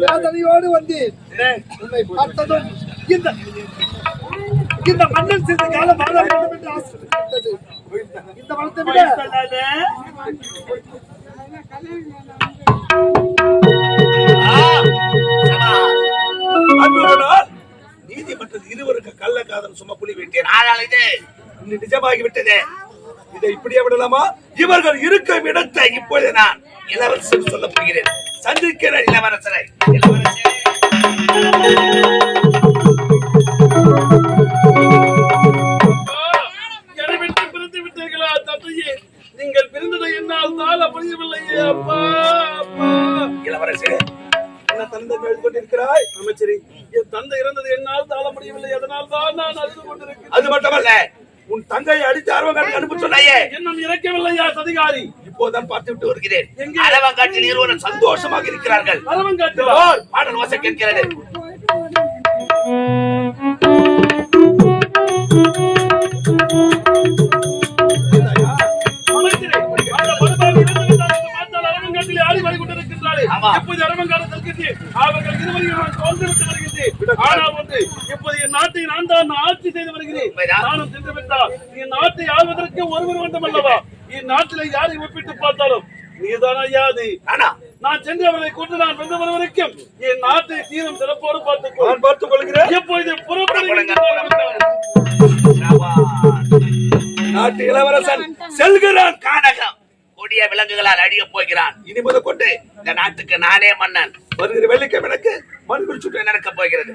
வேதனையோடு வந்து இந்த மண்ணில் சிறிது காலம் வாழ வேண்டும் என்று ஆசைப்பட்டது. இந்த வளத்தை விட நீதிமன்றத்தில் இருவருக்கு கள்ள காதல் சும்மா புலி விட்டேன். நிஜமாகிவிட்டது. இதை இப்படியே விடலாமா? இவர்கள் இருக்கும் இடத்தை இப்போது நான் இளவரசர் சொல்ல போகிறேன். சந்திக்கிறேன் இளவரசரை. பிரிந்து விட்டீர்களா தந்தையே? நீங்கள் பிரிந்ததை என்னால் தாழ முடியவில்லையே அப்பா. இளவரசே, என்ன தந்தை எழுது கொண்டிருக்கிறாய்? அமைச்சரே, என் தந்தை இறந்தது என்னால் தாழ முடியவில்லை. அதனால் தான் நான் அழுது கொண்டிருக்கிறேன். அது மட்டுமல்ல, உன் தங்கையை அடித்து அரவங்காட்டுக்கு அனுப்ப சொன்னாயே, இன்னும் இறக்கவில்லையா சதிகாரி? இப்போதான் பார்த்து விட்டு வருகிறேன். அரவங்காட்டில் இருவரும் சந்தோஷமாக இருக்கிறார்கள். அரவங்காட்டில் பாடல் வாச கேட்கிறது. அவர்கள் இருவரையும் தோன்றுவிட்டு வருகின்றேன். ஆனால் ஒன்று, இப்போது என் நாட்டை நான் தான் ஆட்சி செய்து வருகிறேன். நானும் சென்று விட்டால் என் நாட்டை ஆள்வதற்கு ஒருவர் வேண்டும் அல்லவா? இந்நாட்டில யாரை ஒப்பிட்டு பார்த்தாலும் நீதான் ஐயாது. நான் சென்று அவரை கொண்டு நான் வென்று வருவதற்கும் என் நாட்டை தீரும் சிறப்போடு பார்த்துக் கொள்கிறேன். எப்பொழுது நாட்டு இளவரசன் செல்கிறான் கானகம். கொடிய விலங்குகளால் அடிய போகிறான். இனி முதல் கொண்டு இந்த நாட்டுக்கு நானே மன்னன். வருகிற வெள்ளிக்கிழமை எனக்கு மண்புரி சுற்று நடக்க போகிறது.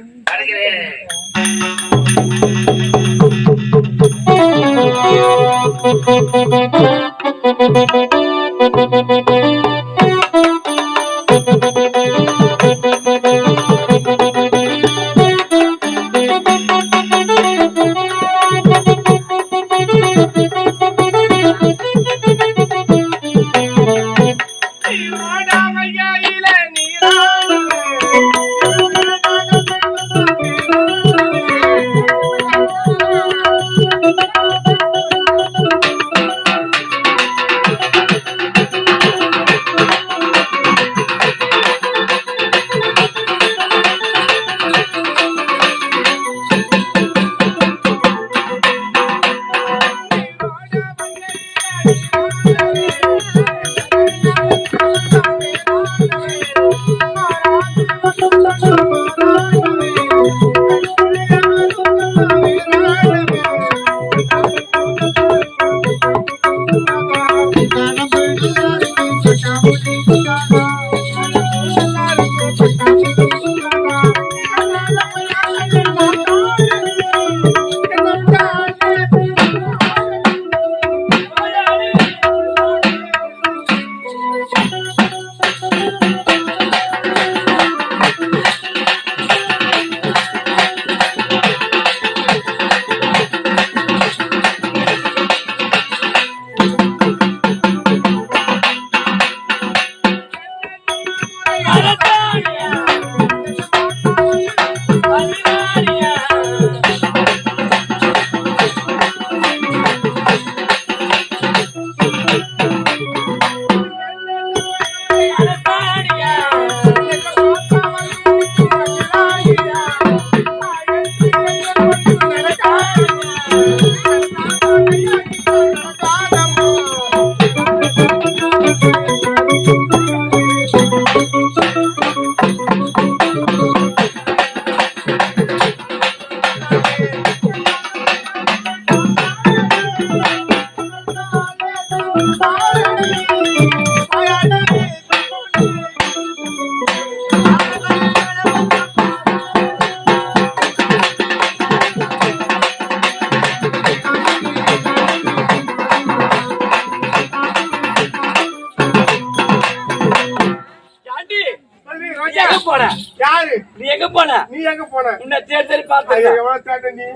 யாரு நீ எங்க போன? நீ எங்க போன? உன்னை தேடி தேடி பார்த்தேன். எவ்வளவு தேட நீ?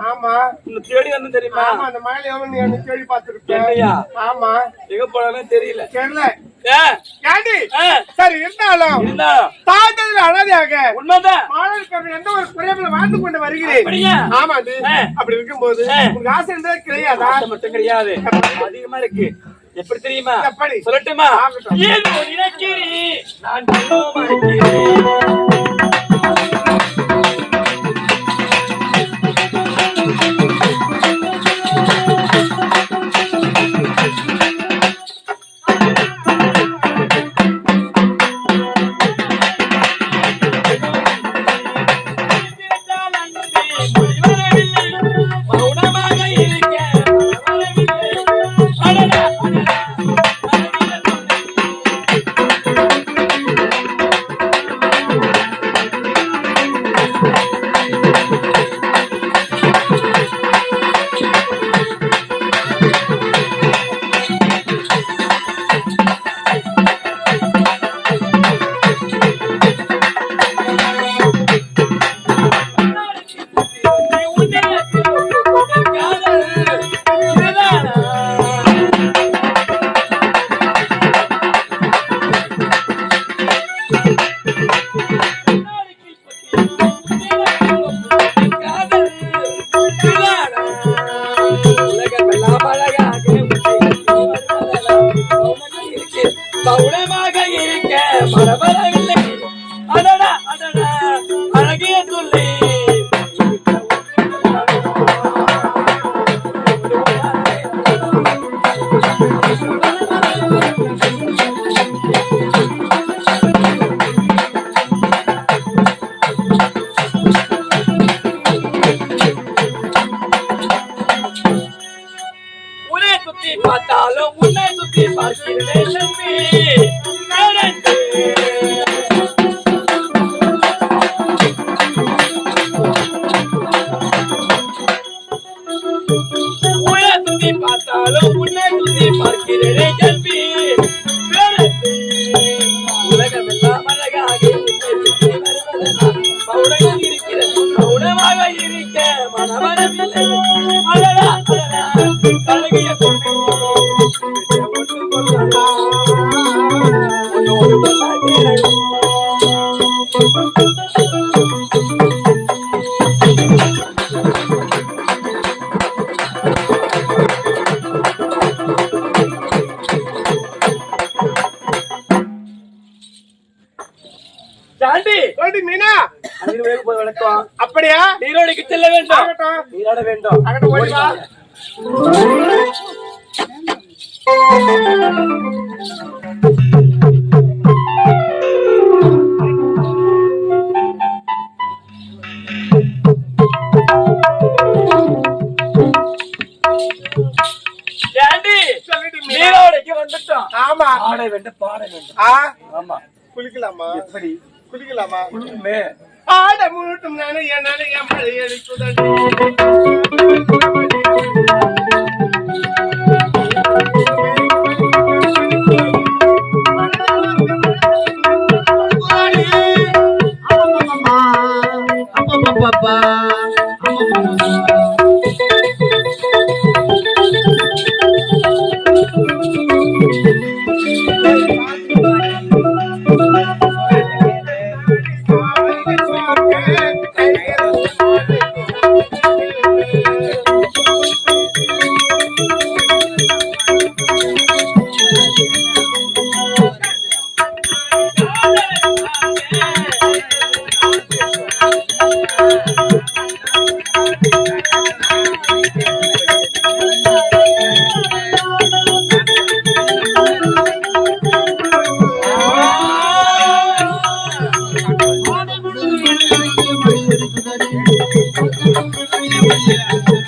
ஆமா உன்னை தேடி வந்து தெரியுமா? ஆமா அந்த மலையில எவ்வளவு நீ என்ன தேடி பார்த்திருக்க? ஆமா எங்க போனாலும் தெரியல. தெரியல ஏண்டி? சரி இருந்தாலும் தாத்தல் அனாதையாக உண்மைதான் மாணவர்கள் எந்த ஒரு குறையில வாழ்ந்து கொண்டு வருகிறேன். ஆமாண்டி. அப்படி இருக்கும்போது உங்களுக்கு ஆசை இருந்தே கிடையாதா? மட்டும் கிடையாது, அதிகமா இருக்கு. எப்படி தெரியுமா? சொல்லட்டுமா? ஏன் நினைக்கிறேன் நான் மௌனமாக இருக்க மரபரவில்லை. அடடா அடடா அழகிய துள்ளி உன்னை சுத்தி பார்த்தாலும் உன்னை சுத்தி பார்க்கிறேன் பார்த்தாலும் உன்னை சுத்தி பார்க்கிறேன் கல்வி உலகம் எல்லாம் அழகாக மௌனமாக இருக்கிறது. மௌனமாக இருக்க மனவரவில்லை. அழகா அழகா அழகிய பொண்ணு அப்படியா? நீரோடைக்கு செல்ல வேண்டும். நீராட வேண்டும். நீரோடைக்கு வந்துட்டோம். ஆமா ஆட வேண்டும், பாட வேண்டும். ஆமா குளிக்கலாமா? எப்படி குளிக்கலாமா? குளிக்குமே. ஆட முழுட்டும் நனைய நனைய மழை அடிக்குதடி. பாப்பா ஐயா